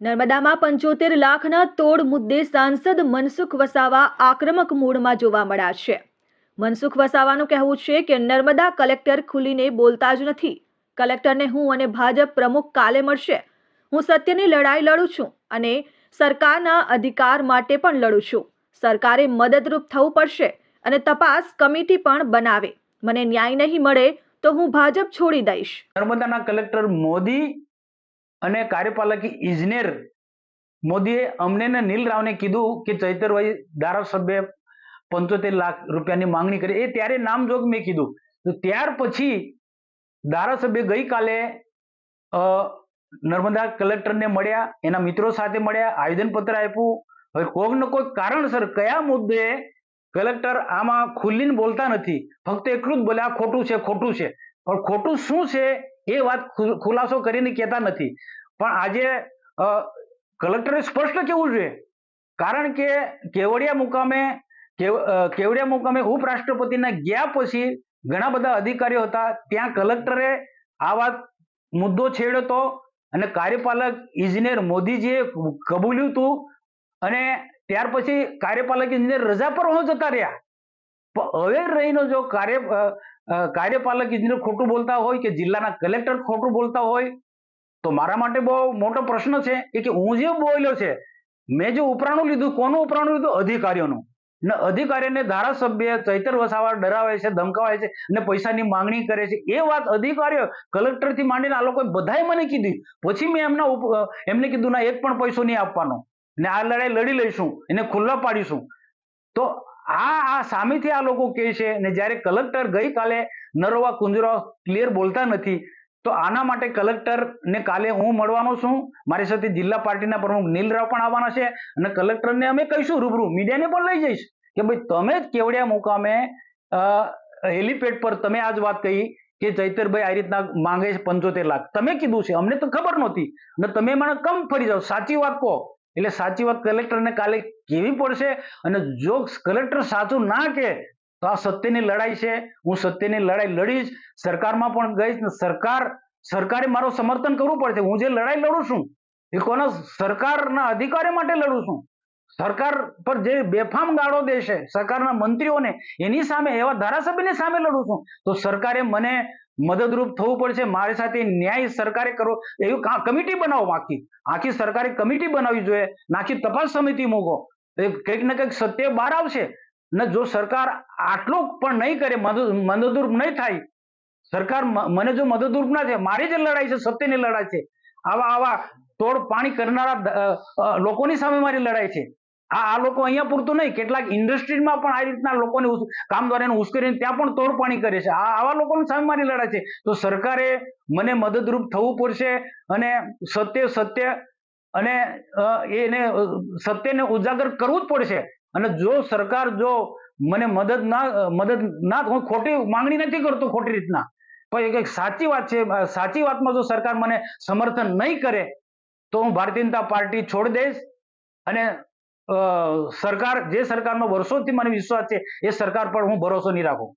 નર્મદામાં 75 લાખના તોડ મુદ્દે સાંસદ મનસુખ વસાવા આક્રમક મૂડમાં જોવા મળ્યા છે। મનસુખ વસાવાનું કહેવું છે કે નર્મદા કલેક્ટર ખુલીને બોલતા જ નથી। કલેક્ટરને હું અને ભાજપ પ્રમુખ કાલે મળશે। હું સત્યની લડાઈ લડું છું અને સરકારના અધિકાર માટે પણ લડું છું। સરકારે મદદરૂપ થવું પડશે અને તપાસ કમિટી પણ બનાવે। મને ન્યાય નહીં મળે તો હું ભાજપ છોડી દઈશ। નર્મદાના કલેક્ટર મોદી અને કાર્યપાલક ઇજનેર મોદીએ અમને ને નીલ રાવને કીધું કે ચૈતરભાઈ ધારાસભ્ય 75 લાખ રૂપિયાની માંગણી કરી, એ ત્યારે નામજોગ મેં કીધું। તો ત્યાર પછી ધારાસભ્ય ગઈકાલે નર્મદા કલેક્ટરને મળ્યા, એના મિત્રો સાથે મળ્યા, આવેદનપત્ર આપ્યું। હવે કોઈક ને કોઈક કારણસર કયા મુદ્દે કલેક્ટર આમાં ખુલીને બોલતા નથી, ફક્ત એટલું જ બોલે આ ખોટું છે ખોટું છે, પણ ખોટું શું છે એ વાત ખુલાસો કરીને કહેતા નથી। પણ આજે કલેક્ટરે સ્પષ્ટ કહેવું જોઈએ, કારણ કે કેવડિયા મુકામે ઉપરાષ્ટ્રપતિના ગયા પછી ઘણા બધા અધિકારીઓ હતા, ત્યાં કલેક્ટરે આ વાત મુદ્દો છેડ્યો હતો અને કાર્યપાલક ઇજનેર મોદીજીએ કબૂલ્યું હતું અને ત્યાર પછી કાર્યપાલક ઇજનેર રજા પર જતા રહ્યા। હવે રહીનો જો કાર્યપાલક ઇજનેર ખોટું બોલતા હોય કે જિલ્લાના કલેક્ટર ખોટું બોલતા હોય તો મારા માટે બહુ મોટો પ્રશ્ન છે કે હું જે બોલ્યો છે, મેં જે ઉપરાણું લીધું, કોનું ઉપરાણું લીધું? અધિકારીઓનું। ને અધિકારીઓને ધારાસભ્ય ચૈતર વસાવા ડરાવે છે, ધમકાવે છે અને પૈસાની માંગણી કરે છે, એ વાત અધિકારીઓ કલેક્ટરથી માંડીને આ લોકોએ બધાએ મને કીધી। પછી મેં એમને કીધું ના, એક પણ પૈસો નહીં આપવાનો ને આ લડાઈ લડી લઈશું, એને ખુલ્લા પાડીશું। તો આ સામેથી આ લોકો કહે છે ને જ્યારે કલેક્ટર ગઈકાલે નરોવા કુંજરા ક્લિયર બોલતા નથી, તો આના માટે કલેક્ટરને કાલે હું મળવાનો છું। મારી સાથે જિલ્લા પાર્ટીના પ્રમુખ નીલ રાવ પણ આવવાના છે અને કલેક્ટરને અમે કહીશું, રૂબરૂ મીડિયાને પણ લઈ જઈશ કે ભાઈ તમે જ કેવડિયા મુકામે હેલીપેડ પર તમે આજ વાત કહી કે ચૈતરભાઈ આ રીતના માંગે છે 75 લાખ, તમે કીધું છે, અમને તો ખબર નહોતી અને તમે મને કમ ફરી જાઓ, સાચી વાત કહો। એટલે સાચી વાત કલેક્ટરને કાલે કહેવી પડશે અને જો કલેક્ટર સાચું ના કહે તો આ સત્યની લડાઈ છે, હું સત્યની લડાઈ લડીશ, સરકારમાં પણ ગઈશ ને સરકારે મારું સમર્થન કરવું પડશે। હું જે લડાઈ લડું છું એ કોના સરકારના અધિકારી માટે લડું છું। સરકાર પર જે બેફામ ગાળો દે છે સરકારના મંત્રીઓને, એની સામે, એવા ધારાસભ્યની સામે લડું છું। તો સરકારે મને મદદરૂપ થવું પડશે, મારી સાથે ન્યાય સરકારે કરવો, એવી કમિટી બનાવો, આખી સરકારે કમિટી બનાવવી જોઈએ, આખી તપાસ સમિતિ મૂકો, કંઈક ને કંઈક સત્ય બહાર આવશે। ને જો સરકાર આટલું પણ નહીં કરે, મદદરૂપ નહીં થાય, સરકાર મને જો મદદરૂપ ના થાય, મારી જે લડાઈ છે સત્યની લડાઈ છે, આવા તોડ પાણી કરનારા લોકોની સામે મારી લડાઈ છે। આ લોકો અહીંયા પૂરતું નહીં, કેટલાક ઇન્ડસ્ટ્રીઝમાં પણ આ રીતના લોકોને કામદારોને ઉશ્કેરીને ત્યાં પણ તોડ પાણી કરે છે, આવા લોકોની સામે મારી લડાઈ છે। તો સરકારે મને મદદરૂપ થવું પડશે અને સત્ય અને એને સત્યને ઉજાગર કરવું જ પડશે। અને જો સરકાર જો મને મદદ ના, હું ખોટી માંગણી નથી કરતો ખોટી રીતના, પણ એક સાચી વાત છે, સાચી વાતમાં જો સરકાર મને સમર્થન નહીં કરે તો હું ભારતીય જનતા પાર્ટી છોડી દઈશ અને સરકાર, જે સરકારનો વર્ષોથી મને વિશ્વાસ છે એ સરકાર પર હું ભરોસો નહીં રાખું।